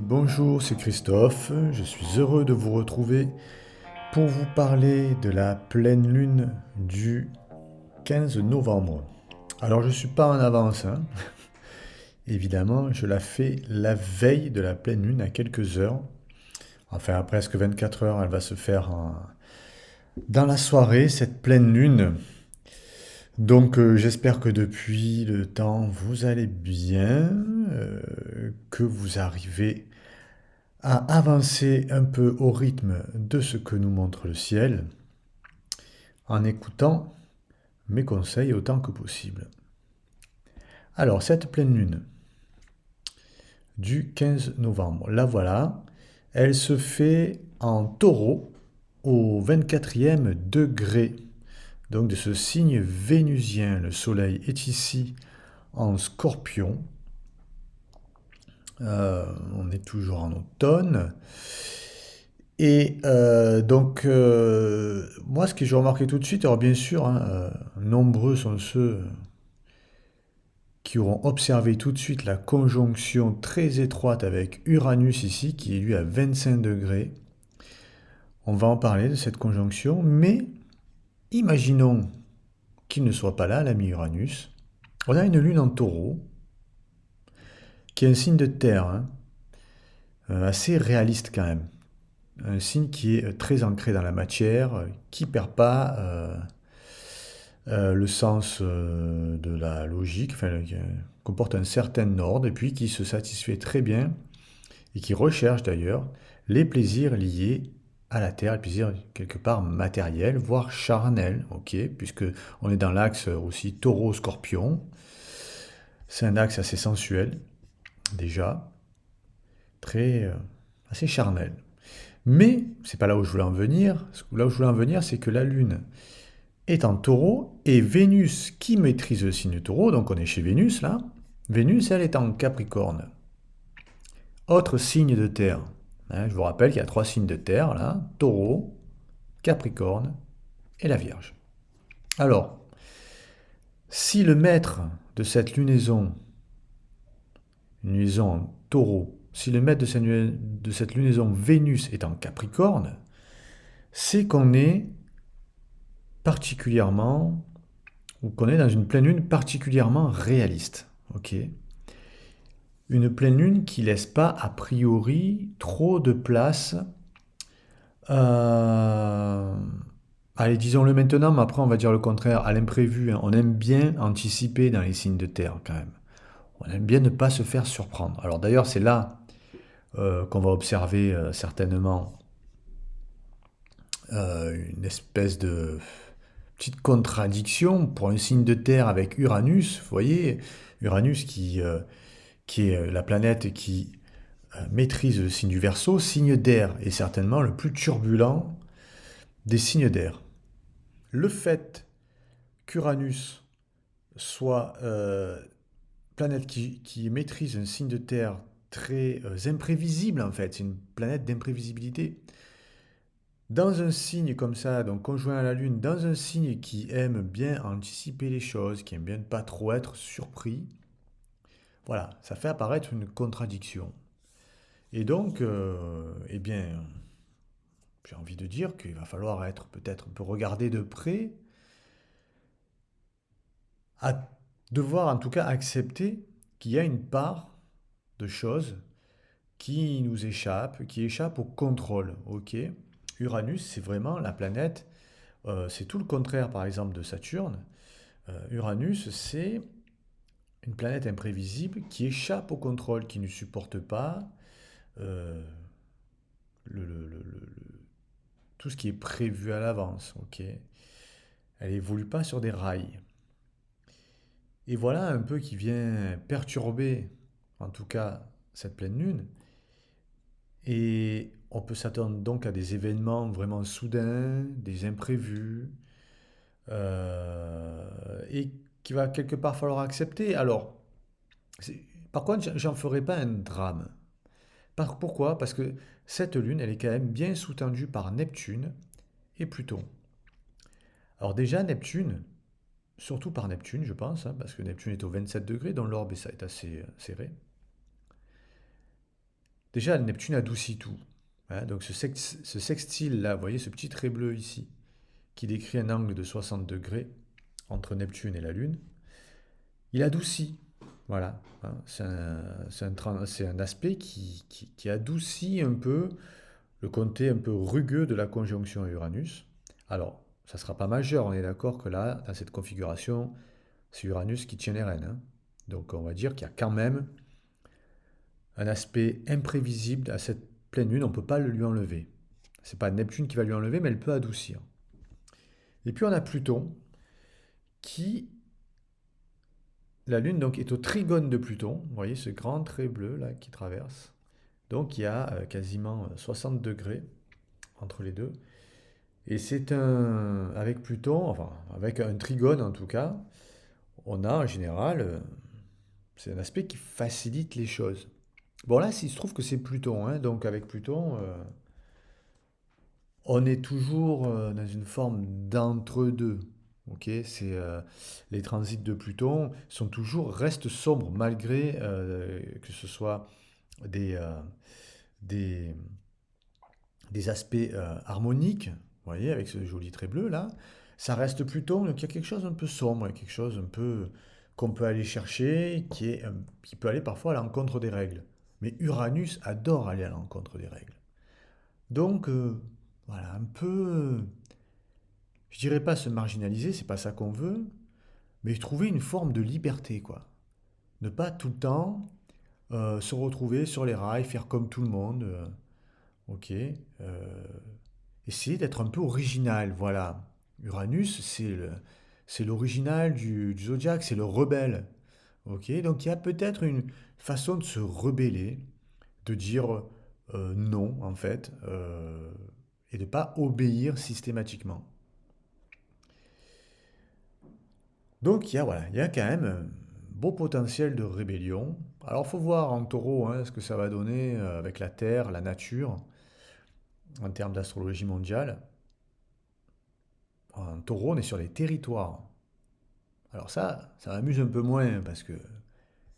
Et bonjour, c'est Christophe. Je suis heureux de vous retrouver pour vous parler de la pleine lune du 15 novembre. Alors je ne suis pas en avance, hein. Évidemment, je la fais la veille de la pleine lune à quelques heures. Enfin, à presque 24 heures, elle va se faire dans la soirée, cette pleine lune. Donc j'espère que depuis le temps, vous allez bien, que vous arrivez à avancer un peu au rythme de ce que nous montre le ciel, en écoutant mes conseils autant que possible. Alors, cette pleine lune du 15 novembre, la voilà, elle se fait en taureau au 24e degré. Donc de ce signe vénusien, le soleil est ici en scorpion. On est toujours en automne. Et moi, ce que j'ai remarqué tout de suite, alors bien sûr, hein, nombreux sont ceux qui auront observé tout de suite la conjonction très étroite avec Uranus ici, qui est lui à 25 degrés. On va en parler de cette conjonction, mais imaginons qu'il ne soit pas là, l'ami Uranus. On a une lune en taureau, qui est un signe de terre, hein, assez réaliste quand même. Un signe qui est très ancré dans la matière, qui ne perd pas le sens de la logique, enfin, qui comporte un certain ordre, et puis qui se satisfait très bien, et qui recherche d'ailleurs les plaisirs liés à la Terre, les plaisirs quelque part matériels, voire charnels, ok, puisque on est dans l'axe aussi taureau-scorpion. C'est un axe assez sensuel, déjà, très assez charnel. Mais c'est pas là où je voulais en venir. Là où je voulais en venir, c'est que la Lune est en taureau et Vénus qui maîtrise le signe taureau, donc on est chez Vénus là. Vénus, elle est en Capricorne. Autre signe de terre. Hein, je vous rappelle qu'il y a trois signes de terre là, taureau, Capricorne et la Vierge. Alors, si le maître de cette lunaison, une lunaison en taureau, si le maître de cette lunaison Vénus est en Capricorne, c'est qu'on est particulièrement, ou qu'on est dans une pleine lune particulièrement réaliste. Ok. Une pleine lune qui laisse pas a priori trop de place. euh, Allez, disons-le maintenant, mais après on va dire le contraire, à l'imprévu, hein. On aime bien anticiper dans les signes de terre quand même. On aime bien ne pas se faire surprendre. Alors d'ailleurs, c'est là qu'on va observer certainement une espèce de petite contradiction pour un signe de terre avec Uranus. Vous voyez, Uranus qui est la planète qui maîtrise le signe du Verseau, signe d'air, et certainement le plus turbulent des signes d'air. Le fait qu'Uranus soit planète qui maîtrise un signe de terre très imprévisible en fait, c'est une planète d'imprévisibilité. Dans un signe comme ça, donc conjoint à la Lune, dans un signe qui aime bien anticiper les choses, qui aime bien ne pas trop être surpris, voilà, ça fait apparaître une contradiction. Et donc, eh bien, j'ai envie de dire qu'il va falloir être peut-être un peu regardé de près, à devoir en tout cas accepter qu'il y a une part de choses qui nous échappent, qui échappent au contrôle. Ok. Uranus, c'est vraiment la planète, c'est tout le contraire par exemple de Saturne. Uranus, c'est une planète imprévisible qui échappe au contrôle, qui ne supporte pas euh, tout ce qui est prévu à l'avance. Ok. Elle évolue pas sur des rails. Et voilà un peu qui vient perturber, en tout cas, cette pleine lune. Et on peut s'attendre donc à des événements vraiment soudains, des imprévus, et qu'il va quelque part falloir accepter. Alors, c'est- par contre, j'en ferai pas un drame. Pourquoi? Parce que cette lune, elle est quand même bien sous-tendue par Neptune et Pluton. Alors déjà, Neptune, surtout par Neptune, je pense, hein, parce que Neptune est au 27 degrés, dans l'orbe et ça est assez serré. Déjà, Neptune adoucit tout. Hein. Donc ce sextile-là, vous voyez ce petit trait bleu ici, qui décrit un angle de 60 degrés entre Neptune et la Lune, il adoucit. Voilà. Hein. C'est un aspect qui adoucit un peu le côté un peu rugueux de la conjonction à Uranus. Alors, ça ne sera pas majeur, on est d'accord que là, dans cette configuration, c'est Uranus qui tient les rênes. Hein. Donc on va dire qu'il y a quand même un aspect imprévisible à cette pleine lune, on ne peut pas le lui enlever. C'est pas Neptune qui va lui enlever, mais elle peut adoucir. Et puis on a Pluton, qui, la lune donc est au trigone de Pluton, vous voyez ce grand trait bleu là qui traverse. Donc il y a quasiment 60 degrés entre les deux. Et c'est un, avec Pluton, enfin avec un trigone en tout cas, on a en général, c'est un aspect qui facilite les choses. Bon là, il se trouve que c'est Pluton, hein, donc avec Pluton, on est toujours dans une forme d'entre-deux. Ok, les transits de Pluton sont toujours restent sombres malgré que ce soit des, euh, des, des aspects harmoniques. Vous voyez, avec ce joli trait bleu là, ça reste Pluton, donc il y a quelque chose un peu sombre, quelque chose un peu qu'on peut aller chercher, qui peut aller parfois à l'encontre des règles. Mais Uranus adore aller à l'encontre des règles. Donc, voilà, un peu, je dirais pas se marginaliser, c'est pas ça qu'on veut, mais trouver une forme de liberté, quoi. Ne pas tout le temps se retrouver sur les rails, faire comme tout le monde, ok. Essayer d'être un peu original, voilà. Uranus, c'est l'original du zodiaque, c'est le rebelle, ok. Donc il y a peut-être une façon de se rebeller, de dire non, en fait, et de ne pas obéir systématiquement. Donc voilà, il y a quand même un beau potentiel de rébellion. Alors il faut voir en taureau hein, ce que ça va donner avec la Terre, la nature, en termes d'astrologie mondiale. En taureau, on est sur les territoires. Alors ça m'amuse un peu moins parce que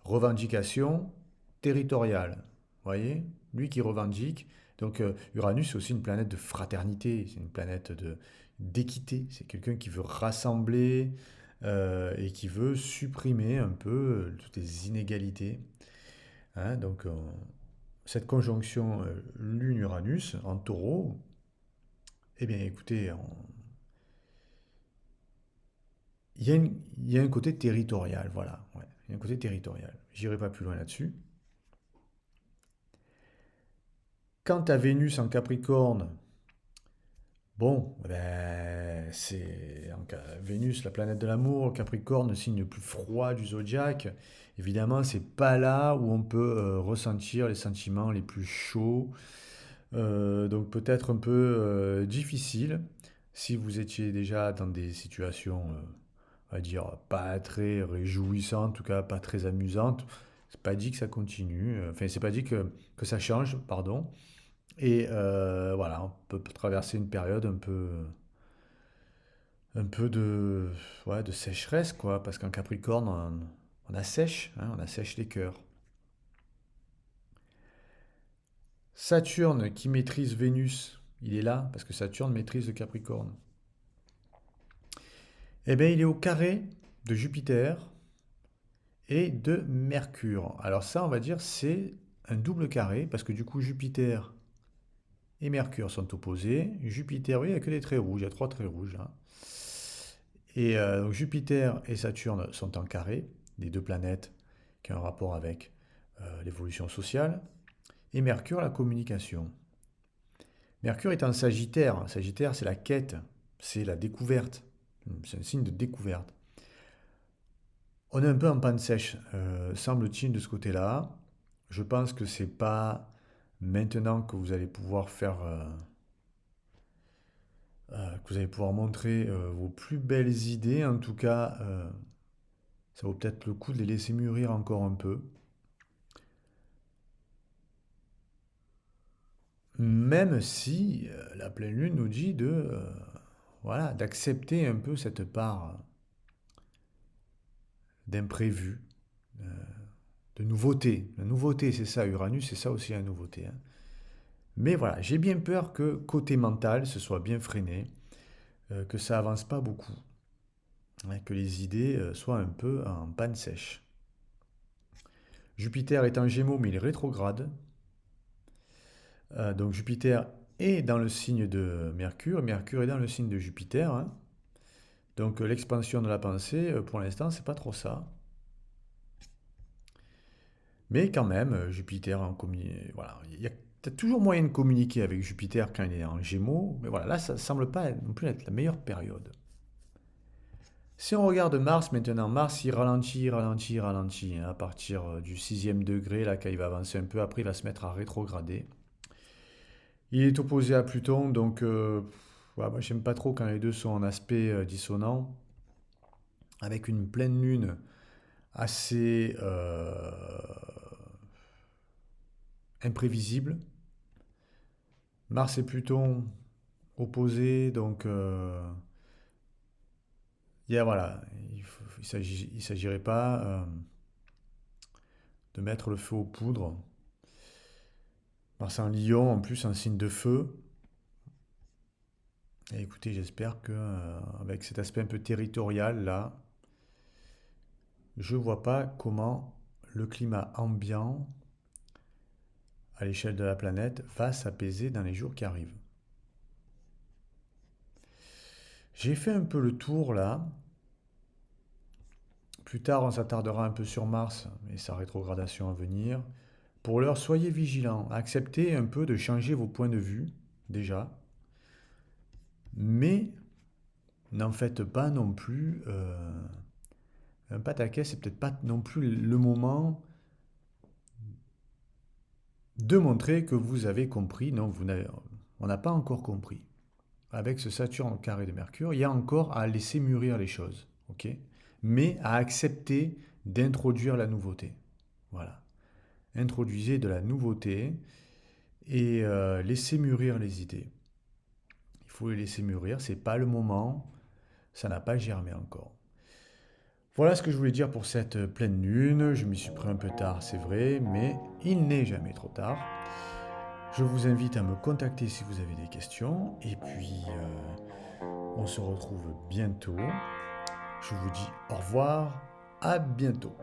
revendication territoriale. Vous voyez? Lui qui revendique. Donc Uranus, c'est aussi une planète de fraternité, c'est une planète d'équité. C'est quelqu'un qui veut rassembler et qui veut supprimer un peu toutes les inégalités. Hein. Donc cette conjonction Lune-Uranus en taureau, eh bien écoutez, il y a un côté territorial, voilà. Ouais, il y a un côté territorial. J'irai pas plus loin là-dessus. Quant à Vénus en Capricorne, bon, ben, Vénus, la planète de l'amour, Capricorne, le signe le plus froid du zodiaque. Évidemment, c'est pas là où on peut ressentir les sentiments les plus chauds. Donc peut-être un peu difficile si vous étiez déjà dans des situations, on va dire, pas très réjouissantes, en tout cas pas très amusantes. C'est pas dit que ça continue, enfin c'est pas dit que ça change, pardon. Et voilà, on peut traverser une période un peu de, ouais, de sécheresse, quoi, parce qu'en Capricorne, on assèche, hein, on assèche les cœurs. Saturne qui maîtrise Vénus, il est là, parce que Saturne maîtrise le Capricorne. Eh bien, il est au carré de Jupiter et de Mercure. Alors ça, on va dire, c'est un double carré, parce que du coup, Jupiter et Mercure sont opposés. Jupiter, oui, il n'y a que des traits rouges, il y a trois traits rouges. Hein. Et donc Jupiter et Saturne sont en carré, les deux planètes qui ont un rapport avec l'évolution sociale. Et Mercure, la communication. Mercure est en Sagittaire. Sagittaire, c'est la quête, c'est la découverte. C'est un signe de découverte. On est un peu en panne sèche, semble-t-il, de ce côté-là. Je pense que c'est pas maintenant que vous allez pouvoir faire, que vous allez pouvoir montrer vos plus belles idées. En tout cas, ça vaut peut-être le coup de les laisser mûrir encore un peu. Même si la pleine lune nous dit de, voilà, d'accepter un peu cette part d'imprévu. de nouveauté. La nouveauté, c'est ça, Uranus, c'est ça aussi la nouveauté, hein. Mais voilà, j'ai bien peur que côté mental, ce soit bien freiné, que ça avance pas beaucoup, hein, que les idées soient un peu en panne sèche. Jupiter est en Gémeaux, mais il est rétrograde. Donc Jupiter est dans le signe de Mercure, Mercure est dans le signe de Jupiter, hein. Donc l'expansion de la pensée, pour l'instant, c'est pas trop ça. Mais quand même, Jupiter voilà, il y a peut-être toujours moyen de communiquer avec Jupiter quand il est en Gémeaux, mais voilà, là, ça semble pas non plus être la meilleure période. Si on regarde Mars maintenant, Mars il ralentit, ralentit, ralentit, hein, à partir du sixième degré, là, quand il va avancer un peu, après il va se mettre à rétrograder. Il est opposé à Pluton, donc voilà, moi j'aime pas trop quand les deux sont en aspect dissonant, avec une pleine lune assez imprévisible. Mars et Pluton opposés, donc voilà, il s'agirait pas de mettre le feu aux poudres. Mars en Lion, en plus un signe de feu. Et écoutez, j'espère que avec cet aspect un peu territorial là, je vois pas comment le climat ambiant à l'échelle de la planète va s'apaiser dans les jours qui arrivent. J'ai fait un peu le tour là. Plus tard, on s'attardera un peu sur Mars et sa rétrogradation à venir. Pour l'heure, soyez vigilants. Acceptez un peu de changer vos points de vue, déjà. Mais n'en faites pas non plus un pataquès. C'est peut-être pas non plus le moment de montrer que vous avez compris. Non, on n'a pas encore compris. Avec ce Saturne au carré de Mercure, il y a encore à laisser mûrir les choses, ok? Mais à accepter d'introduire la nouveauté. Voilà. Introduisez de la nouveauté et laissez mûrir les idées. Il faut les laisser mûrir, c'est pas le moment, ça n'a pas germé encore. Voilà ce que je voulais dire pour cette pleine lune. Je m'y suis pris un peu tard, c'est vrai, mais il n'est jamais trop tard. Je vous invite à me contacter si vous avez des questions. Et puis, on se retrouve bientôt. Je vous dis au revoir, à bientôt.